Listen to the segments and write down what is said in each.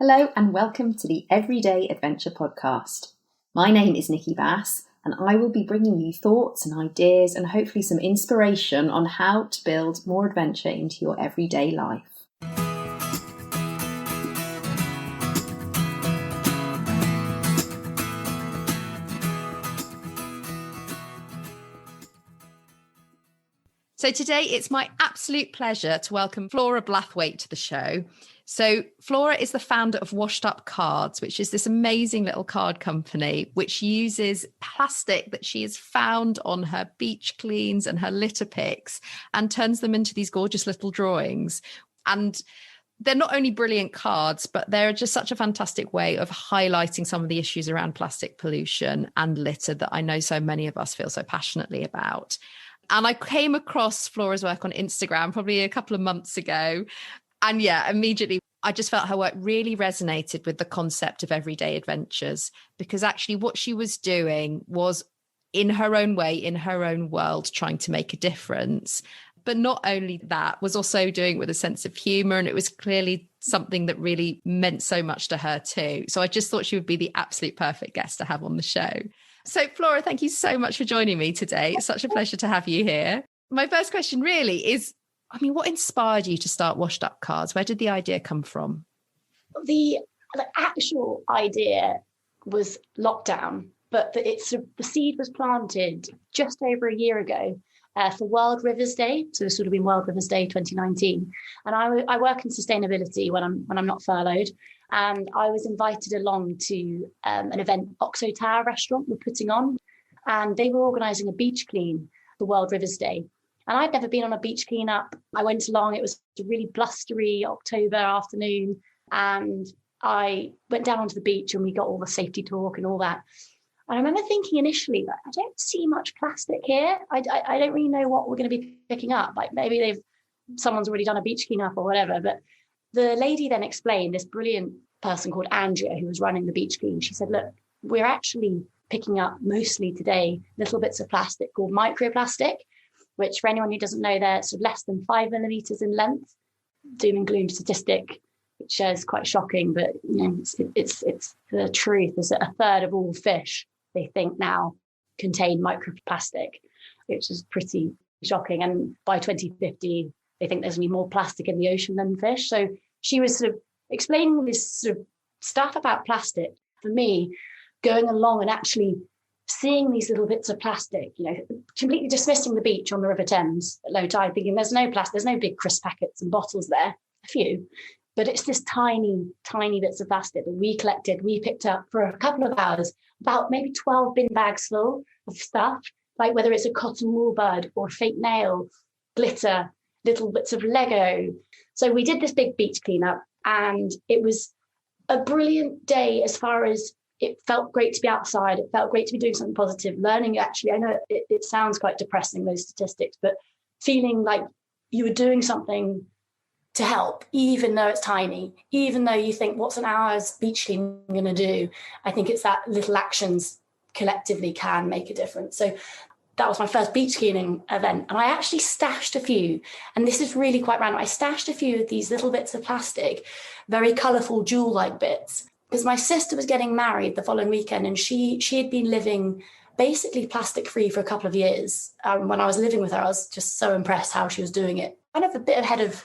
Hello and welcome to the Everyday Adventure podcast. My name is Nicki and I will be bringing you thoughts and ideas and hopefully some inspiration on how to build more adventure into your everyday life. So today it's my absolute pleasure to welcome Flora Blathwayt to the show. So Flora is the founder of Washed Up Cards, which is this amazing little card company which uses plastic that she has found on her beach cleans and her litter picks and turns them into these gorgeous little drawings. And they're not only brilliant cards, but they're just such a fantastic way of highlighting some of the issues around plastic pollution and litter that I know so many of us feel so passionately about. And I came across Flora's work on Instagram probably a couple of months ago. And yeah, immediately I just felt her work really resonated with the concept of everyday adventures, because actually what she was doing was in her own way, in her own world, trying to make a difference. But not only that, was also doing it with a sense of humour. And it was clearly something that really meant so much to her too. So I just thought she would be the absolute perfect guest to have on the show. So Flora, thank you so much for joining me today. It's such a pleasure to have you here. My first question really is, what inspired you to start Washed Up Cards? Where did the idea come from? The actual idea was lockdown, but the seed was planted just over a year ago for World Rivers Day. So this would have been World Rivers Day 2019. And I work in sustainability when I'm not furloughed. And I was invited along to an event Oxo Tower restaurant were putting on, and they were organising a beach clean for World Rivers Day. And I'd never been on a beach cleanup. I went along. It was a really blustery October afternoon, and I went down onto the beach and we got all the safety talk and all that. And I remember thinking initially, like, I don't see much plastic here. I don't really know what we're going to be picking up. Like maybe someone's already done a beach cleanup or whatever. But the lady then explained, this brilliant person called Andrea, who was running the beach clean. She said, look, we're actually picking up mostly today little bits of plastic called microplastic, which for anyone who doesn't know, they're sort of less than 5 millimeters in length. Doom and gloom statistic, which is quite shocking, but it's the truth is that a third of all fish, they think now, contain microplastic, which is pretty shocking. And by 2050, they think there's going to be more plastic in the ocean than fish. So she was sort of explaining this sort of stuff about plastic. For me, going along and actually seeing these little bits of plastic, completely dismissing the beach on the River Thames at low tide, thinking there's no plastic, there's no big crisp packets and bottles there, a few, but it's this tiny, tiny bits of plastic that we collected, we picked up for a couple of hours, about maybe 12 bin bags full of stuff, like whether it's a cotton wool bud or a fake nail, glitter, little bits of Lego. So we did this big beach cleanup, and it was a brilliant day as far as it felt great to be outside. It felt great to be doing something positive, learning actually. I know it sounds quite depressing, those statistics, but feeling like you were doing something to help, even though it's tiny, even though you think, what's an hour's beach clean going to do? I think it's that little actions collectively can make a difference. So that was my first beach cleaning event. And I actually stashed a few, and this is really quite random. I stashed a few of these little bits of plastic, very colourful jewel-like bits, because my sister was getting married the following weekend, and she had been living basically plastic-free for a couple of years. When I was living with her, I was just so impressed how she was doing it. Kind of a bit ahead of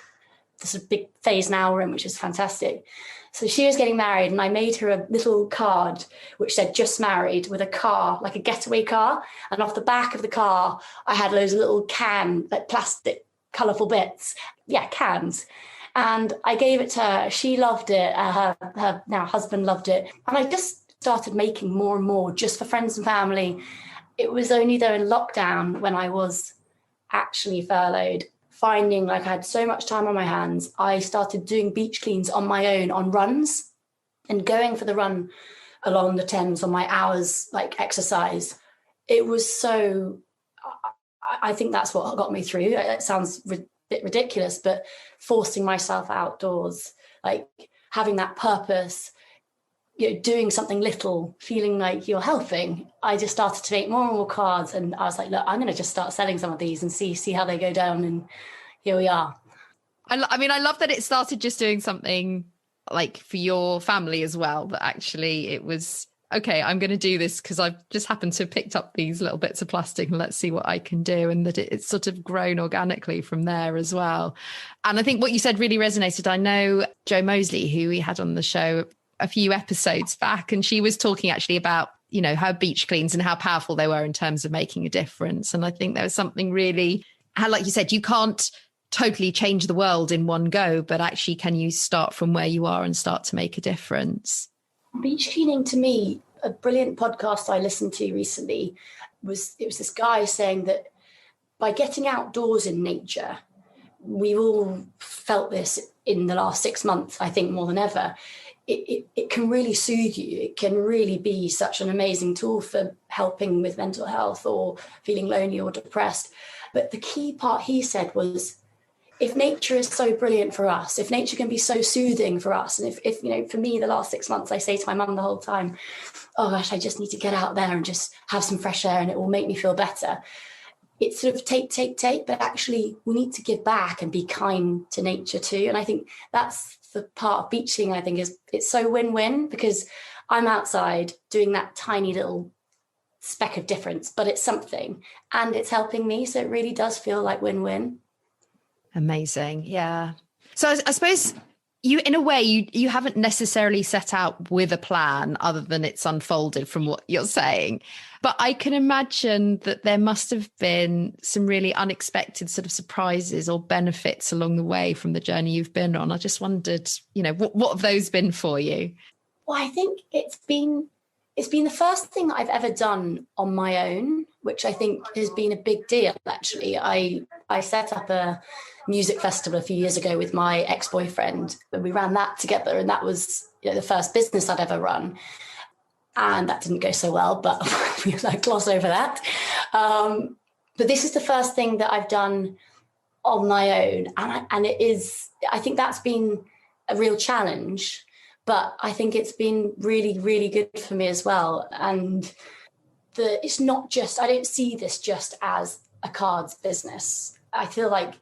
this big phase now we're in, which is fantastic. So she was getting married, and I made her a little card which said "just married" with a car, like a getaway car. And off the back of the car, I had loads of little like plastic, colourful bits. Yeah, cans. And I gave it to her. She loved it. Her now husband loved it. And I just started making more and more just for friends and family. It was only though in lockdown, when I was actually furloughed, finding like I had so much time on my hands, I started doing beach cleans on my own on runs, and going for the run along the Thames on my hours like exercise. It was so, I think that's what got me through. It sounds bit ridiculous, but forcing myself outdoors, like having that purpose, doing something little, feeling like you're helping. I just started to make more and more cards, and I was like, look, I'm going to just start selling some of these and see how they go down. And here we are. I love that it started just doing something like for your family as well, that actually it was, okay, I'm going to do this because I've just happened to have picked up these little bits of plastic and let's see what I can do. And that it's sort of grown organically from there as well. And I think what you said really resonated. I know Jo Mosley, who we had on the show a few episodes back, and she was talking actually about, you know, her beach cleans and how powerful they were in terms of making a difference. And I think there was something really, how, like you said, you can't totally change the world in one go, but actually can you start from where you are and start to make a difference? Beach cleaning, to me, a brilliant podcast I listened to recently was this guy saying that by getting outdoors in nature, we've all felt this in the last 6 months, I think more than ever, it can really soothe you. It can really be such an amazing tool for helping with mental health or feeling lonely or depressed. But the key part he said was, if nature is so brilliant for us, if nature can be so soothing for us, and if you know, for me, the last 6 months, I say to my mum the whole time, oh gosh, I just need to get out there and just have some fresh air and it will make me feel better. It's sort of take, but actually we need to give back and be kind to nature too. And I think that's the part of beach cleaning, I think, is it's so win-win, because I'm outside doing that tiny little speck of difference, but it's something and it's helping me. So it really does feel like win-win. Amazing. Yeah. So I suppose you, in a way, you haven't necessarily set out with a plan other than it's unfolded from what you're saying. But I can imagine that there must have been some really unexpected sort of surprises or benefits along the way from the journey you've been on. I just wondered, you know, what have those been for you? Well, I think it's been the first thing that I've ever done on my own, which I think has been a big deal, actually. I set up a music festival a few years ago with my ex-boyfriend, and we ran that together, and that was, you know, the first business I'd ever run. And that didn't go so well, but we'll gloss over that. But this is the first thing that I've done on my own. And it is, I think that's been a real challenge, but I think it's been really, really good for me as well. And it's not just, I don't see this just as a cards business. I feel like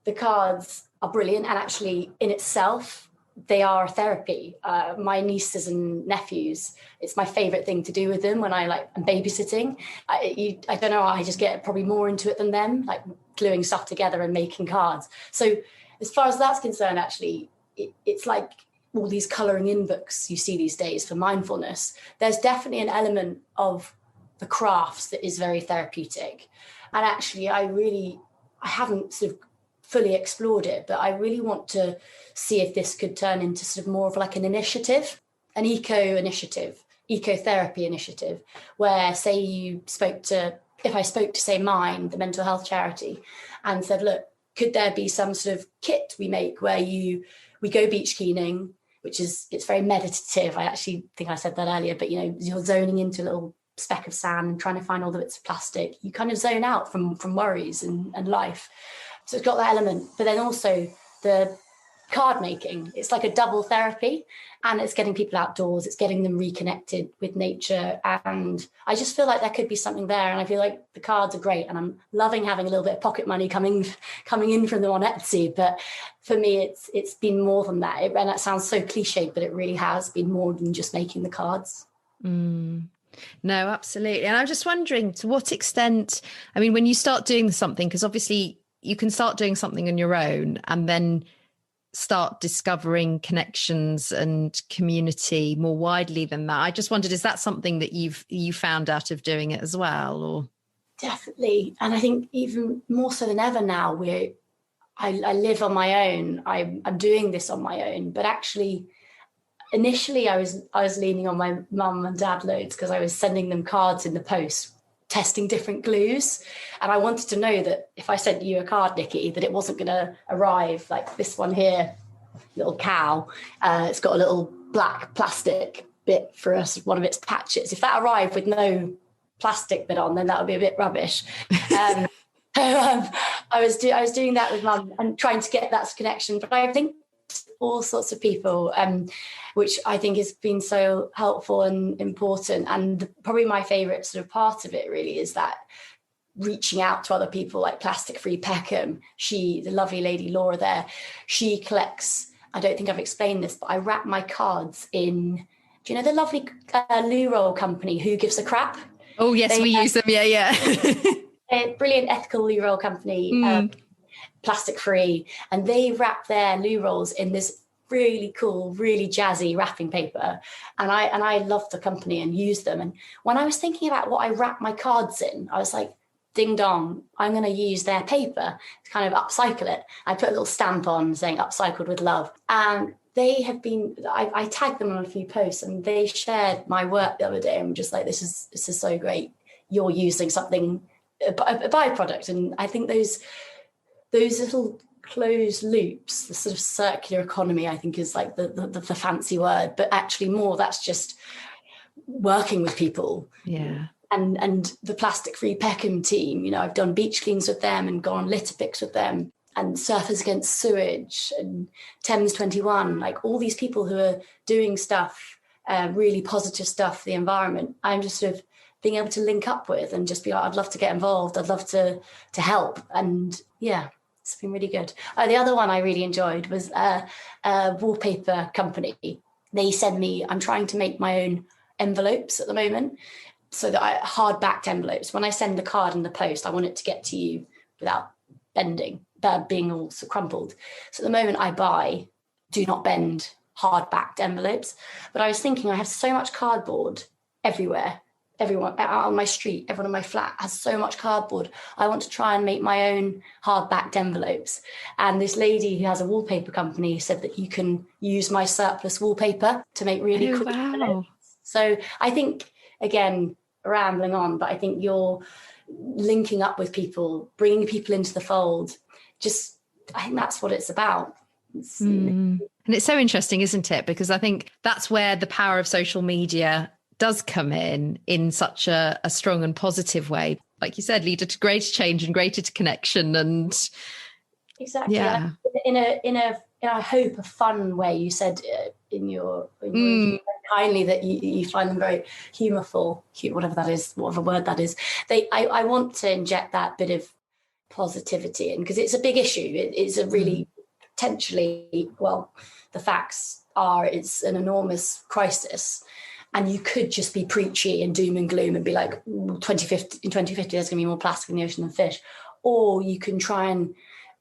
the cards are brilliant, and actually in itself, they are therapy. My nieces and nephews, it's my favorite thing to do with them when I'm babysitting. I don't know, I just get probably more into it than them, like gluing stuff together and making cards. So as far as that's concerned, actually, it's like all these colouring in books you see these days for mindfulness. There's definitely an element of the crafts that is very therapeutic. And actually, I haven't sort of fully explored it, but I really want to see if this could turn into sort of more of like an initiative, an ecotherapy initiative, where say if I spoke to say Mind, the mental health charity, and said, look, could there be some sort of kit we make where we go beach cleaning, it's very meditative. I actually think I said that earlier, but you know, you're zoning into a little speck of sand and trying to find all the bits of plastic. You kind of zone out from worries and life. So it's got that element, but then also the card making. It's like a double therapy, and it's getting people outdoors. It's getting them reconnected with nature. And I just feel like there could be something there. And I feel like the cards are great, and I'm loving having a little bit of pocket money coming in from them on Etsy. But for me, it's been more than that. And that sounds so cliched, but it really has been more than just making the cards. No, absolutely. And I'm just wondering, to what extent, I mean, when you start doing something, because obviously you can start doing something on your own and then start discovering connections and community more widely than that. I just wondered, is that something that you found out of doing it as well? Or definitely. And I think even more so than ever now, I live on my own. I'm doing this on my own, but actually initially I was leaning on my mum and dad loads because I was sending them cards in the post, testing different glues. And I wanted to know that if I sent you a card, Nicki, that it wasn't going to arrive like this one here, little cow. It's got a little black plastic bit for us, one of its patches. If that arrived with no plastic bit on, then that would be a bit rubbish. I was doing that with mum and trying to get that connection. But I think all sorts of people, which I think has been so helpful and important. And probably my favourite sort of part of it really is that reaching out to other people like Plastic Free Peckham. The lovely lady Laura there, she collects I don't think I've explained this, but I wrap my cards in, do you know the lovely loo roll company, Who Gives a Crap? Oh, yes, we use them. Yeah. A brilliant ethical loo roll company, plastic free. And they wrap their loo rolls in this really cool, really jazzy wrapping paper. And I love the company and use them. And when I was thinking about what I wrap my cards in, I was like, ding dong, I'm going to use their paper to kind of upcycle it. I put a little stamp on saying upcycled with love. And they have been, I tagged them on a few posts, and they shared my work the other day. I'm just like, this is so great. You're using something, a byproduct. And I think those little closed loops, the sort of circular economy, I think is like the fancy word, but actually more that's just working with people. Yeah. And the Plastic Free Peckham team, you know, I've done beach cleans with them and gone on litter picks with them, and Surfers Against Sewage and Thames 21, like all these people who are doing stuff, really positive stuff for the environment. I'm just sort of being able to link up with and just be like, I'd love to get involved. I'd love to help. And yeah, it's been really good. The other one I really enjoyed was a wallpaper company. They send me, I'm trying to make my own envelopes at the moment, so that hard-backed envelopes. When I send the card in the post, I want it to get to you without bending, being all so crumpled. So at the moment I buy do not bend hard-backed envelopes. But I was thinking, I have so much cardboard everywhere. Everyone out on my street, everyone in my flat has so much cardboard. I want to try and make my own hard-backed envelopes. And this lady who has a wallpaper company said that you can use my surplus wallpaper to make really cool envelopes. So I think, again, rambling on, but I think you're linking up with people, bringing people into the fold. I think that's what it's about. And it's so interesting, isn't it? Because I think that's where the power of social media does come in such a strong and positive way. Like you said, lead to greater change and greater connection. And exactly. Yeah. In a hope, a fun way. You said in your review kindly that you find them very humorful, whatever that is, whatever word that is. I want to inject that bit of positivity in, because it's a big issue. It's a really potentially, well, the facts are it's an enormous crisis. And you could just be preachy and doom and gloom and be like, in 2050, there's going to be more plastic in the ocean than fish. Or you can try and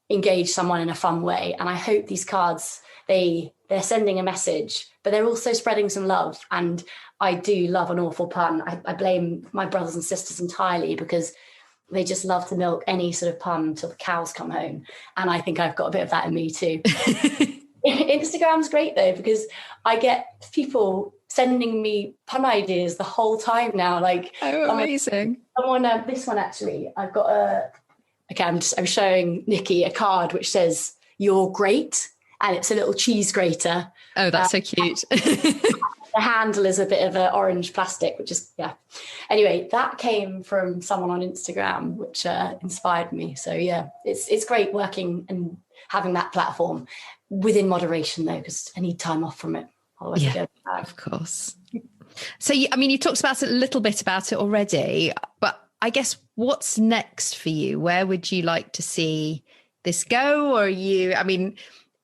engage someone in a fun way. And I hope these cards, they're sending a message, but they're also spreading some love. And I do love an awful pun. I blame my brothers and sisters entirely, because they just love to milk any sort of pun until the cows come home. And I think I've got a bit of that in me too. Instagram's great though, because I get people sending me pun ideas the whole time now. Like, oh, amazing! I'm on this one actually. I've got I'm showing Nicki a card which says "You're great," and it's a little cheese grater. Oh, that's so cute. The handle is a bit of an orange plastic, which is Anyway, that came from someone on Instagram, which inspired me. So yeah, it's great working and having that platform within moderation though, because I need time off from it. Of course. So, you talked about it a little bit about it already, but I guess what's next for you? Where would you like to see this go? Or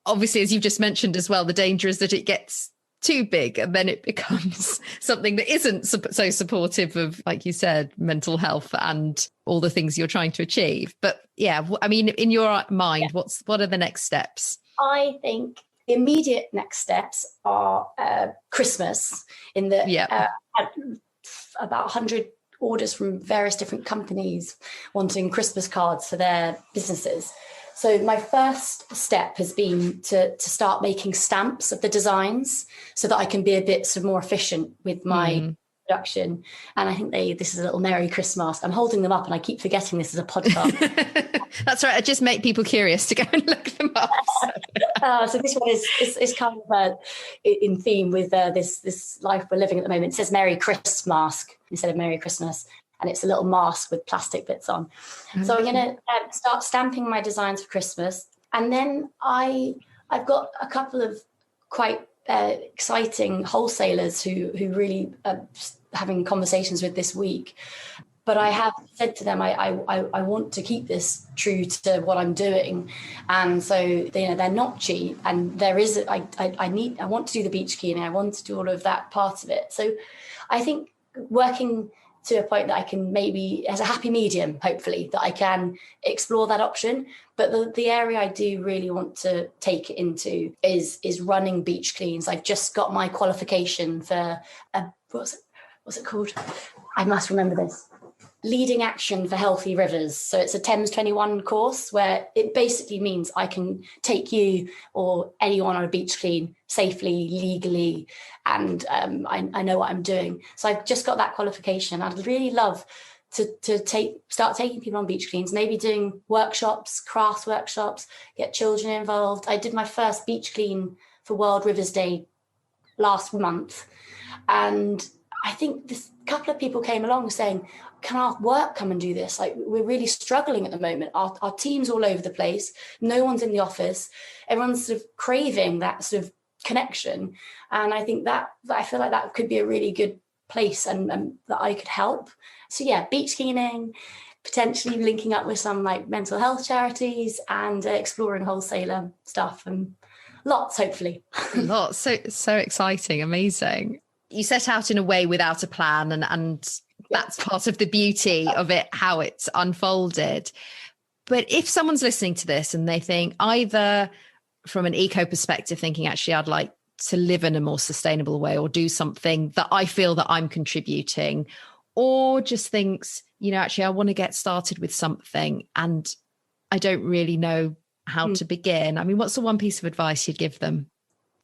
obviously, as you've just mentioned as well, the danger is that it gets too big and then it becomes something that isn't so supportive of, like you said, mental health and all the things you're trying to achieve. But in your mind, what are the next steps? I think the immediate next steps are Christmas, in that about 100 orders from various different companies wanting Christmas cards for their businesses. So my first step has been to start making stamps of the designs so that I can be a bit sort of more efficient with my production. And I think this is a little Merry Christmas. I'm holding them up and I keep forgetting this is a podcast. That's right. I just make people curious to go and look them up. So this one is kind of in theme with this life we're living at the moment. It says Merry Christmas mask instead of Merry Christmas. And it's a little mask with plastic bits on. Okay. So I'm going to start stamping my designs for Christmas. And then I've got a couple of quite exciting wholesalers who really having conversations with this week. But I have said to them, I want to keep this true to what I'm doing, and so they're not cheap, and there is I want to do the beach cleaning, I want to do all of that part of it. So I think working to a point that I can maybe, as a happy medium, hopefully, that I can explore that option. But the area I do really want to take it into is running beach cleans. I've just got my qualification for what's it called? I must remember this. Leading Action for Healthy Rivers. So it's a Thames 21 course where it basically means I can take you or anyone on a beach clean safely, legally, and I know what I'm doing. So I've just got that qualification. I'd really love to start taking people on beach cleans, maybe doing workshops, crafts workshops, get children involved. I did my first beach clean for World Rivers Day last month, and I think this couple of people came along saying, can our work come and do this? Like, we're really struggling at the moment. Our team's all over the place. No one's in the office. Everyone's sort of craving that sort of connection. And I think that I feel like that could be a really good place and that I could help. So yeah, beach cleaning, potentially linking up with some like mental health charities, and exploring wholesaler stuff, and lots, hopefully. Lots. So exciting. Amazing. You set out in a way without a plan, and that's part of the beauty of it, how it's unfolded. But if someone's listening to this and they think, either from an eco perspective, thinking, actually, I'd like to live in a more sustainable way or do something that I feel that I'm contributing, or just thinks, actually, I want to get started with something and I don't really know how to begin. I mean, what's the one piece of advice you'd give them?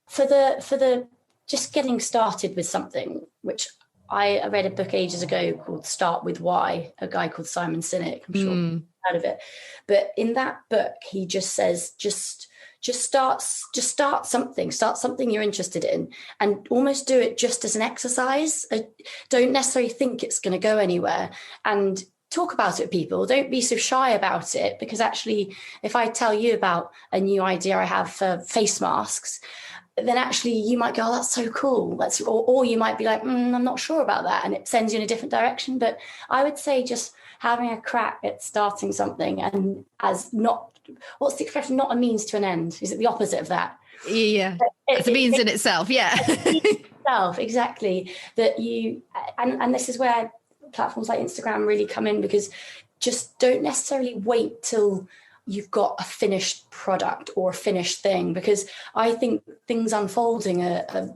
For the just getting started with something, which I read a book ages ago called Start With Why, a guy called Simon Sinek. I'm sure you've heard of it. But in that book, he just says, just start something you're interested in, and almost do it just as an exercise. Don't necessarily think it's going to go anywhere, and talk about it with people. Don't be so shy about it, because actually, if I tell you about a new idea I have for face masks, then actually you might go, oh, that's so cool. Or you might be like, I'm not sure about that. And it sends you in a different direction. But I would say just having a crack at starting something, and what's the expression? Not a means to an end. Is it the opposite of that? Yeah. It's a means in itself. Yeah. Exactly. That and this is where platforms like Instagram really come in, because just don't necessarily wait till you've got a finished product or a finished thing, because I think things unfolding are I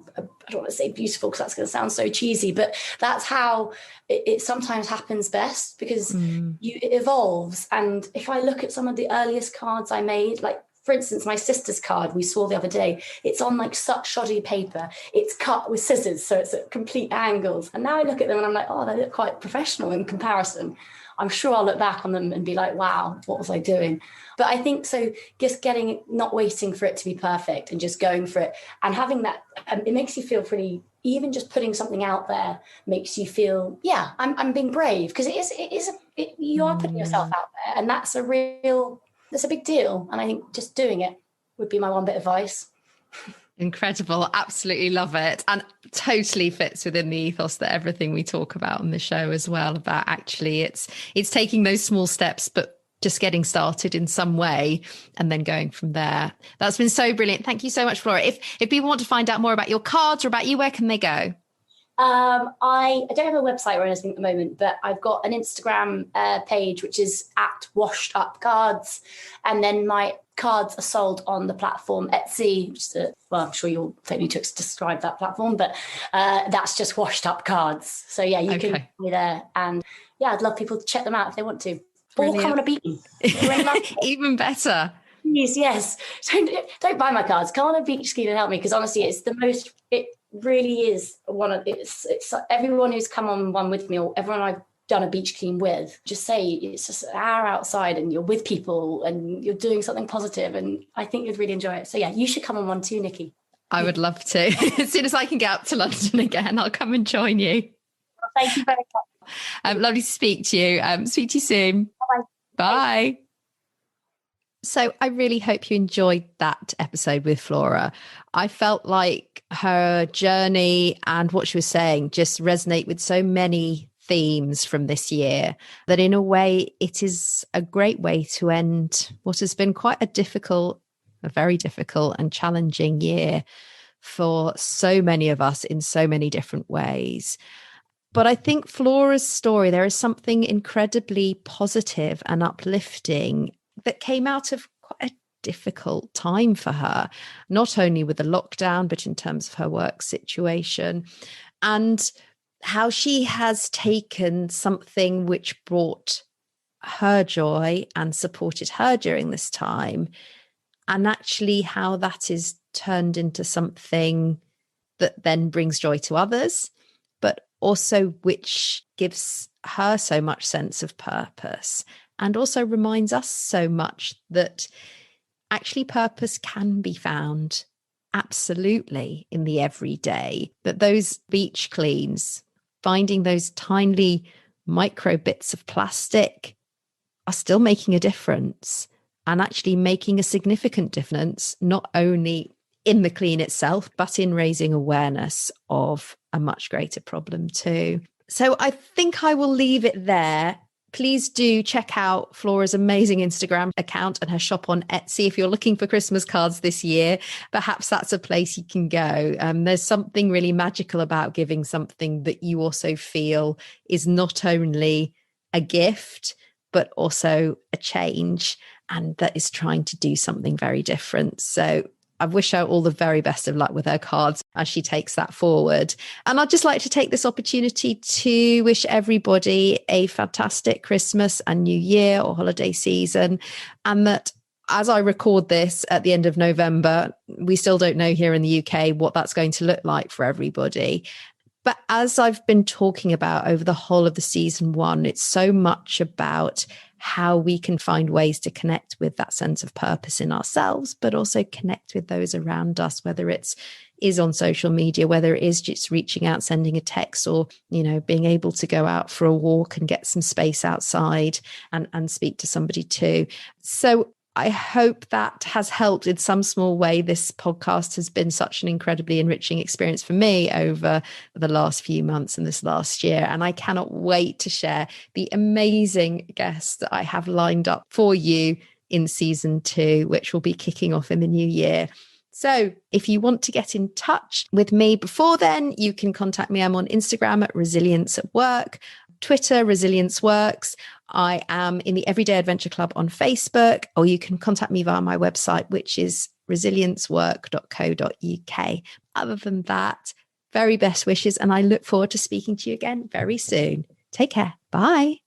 don't want to say beautiful because that's going to sound so cheesy, but that's how it sometimes happens best, because it evolves. And if I look at some of the earliest cards I made, like for instance, my sister's card we saw the other day, it's on like such shoddy paper. It's cut with scissors, so it's at complete angles. And now I look at them and I'm like, oh, they look quite professional in comparison. I'm sure I'll look back on them and be like, wow, what was I doing? But I think so, just not waiting for it to be perfect and just going for it. And having that, it makes you feel pretty, even just putting something out there makes you feel, yeah, I'm being brave, because you are putting yourself out there, and that's a big deal. And I think just doing it would be my one bit of advice. Incredible. Absolutely love it. And totally fits within the ethos that everything we talk about on the show as well, about actually it's taking those small steps, but just getting started in some way and then going from there. That's been so brilliant. Thank you so much, Flora. If people want to find out more about your cards or about you, where can they go? I don't have a website or anything at the moment, but I've got an Instagram page, which is at Washed Up Cards. And then my cards are sold on the platform Etsy, which is I'm sure you'll take me to describe that platform, but that's just Washed Up Cards. So yeah, you can find me there. And yeah, I'd love people to check them out if they want to. Brilliant. Or come on a beach. Even better. Yes. Don't buy my cards. Come on a beach ski and help me, because honestly, it's the most. It really is it's everyone who's come on one with me, or everyone I've done a beach clean with, just say it's just an hour outside and you're with people and you're doing something positive, and I think you'd really enjoy it. So yeah, you should come on one too, Nicki. I would love to. As soon as I can get up to London again, I'll come and join you. Well, thank you very much. Lovely to speak to you. Speak to you soon. Bye. Bye. So I really hope you enjoyed that episode with Flora. I felt like her journey and what she was saying just resonate with so many themes from this year, that in a way it is a great way to end what has been quite a very difficult and challenging year for so many of us in so many different ways. But I think Flora's story, there is something incredibly positive and uplifting that came out of quite a difficult time for her, not only with the lockdown, but in terms of her work situation, and how she has taken something which brought her joy and supported her during this time, and actually how that is turned into something that then brings joy to others, but also which gives her so much sense of purpose, and also reminds us so much that actually purpose can be found absolutely in the everyday, that those beach cleans, finding those tiny micro bits of plastic, are still making a difference, and actually making a significant difference, not only in the clean itself, but in raising awareness of a much greater problem too. So I think I will leave it there. Please do check out Flora's amazing Instagram account and her shop on Etsy. If you're looking for Christmas cards this year, perhaps that's a place you can go. There's something really magical about giving something that you also feel is not only a gift, but also a change, and that is trying to do something very different. So I wish her all the very best of luck with her cards as she takes that forward. And I'd just like to take this opportunity to wish everybody a fantastic Christmas and New Year or holiday season. And that as I record this at the end of November, we still don't know here in the UK what that's going to look like for everybody. But as I've been talking about over the whole of the season one, it's so much about how we can find ways to connect with that sense of purpose in ourselves, but also connect with those around us, whether it's is on social media, whether it is just reaching out, sending a text, or, being able to go out for a walk and get some space outside and speak to somebody too. So I hope that has helped in some small way. This podcast has been such an incredibly enriching experience for me over the last few months and this last year. And I cannot wait to share the amazing guests that I have lined up for you in season 2, which will be kicking off in the new year. So if you want to get in touch with me before then, you can contact me. I'm on Instagram at Resilience at Work, Twitter, Resilience Works. I am in the Everyday Adventure Club on Facebook, or you can contact me via my website, which is resiliencework.co.uk. Other than that, very best wishes, and I look forward to speaking to you again very soon. Take care. Bye.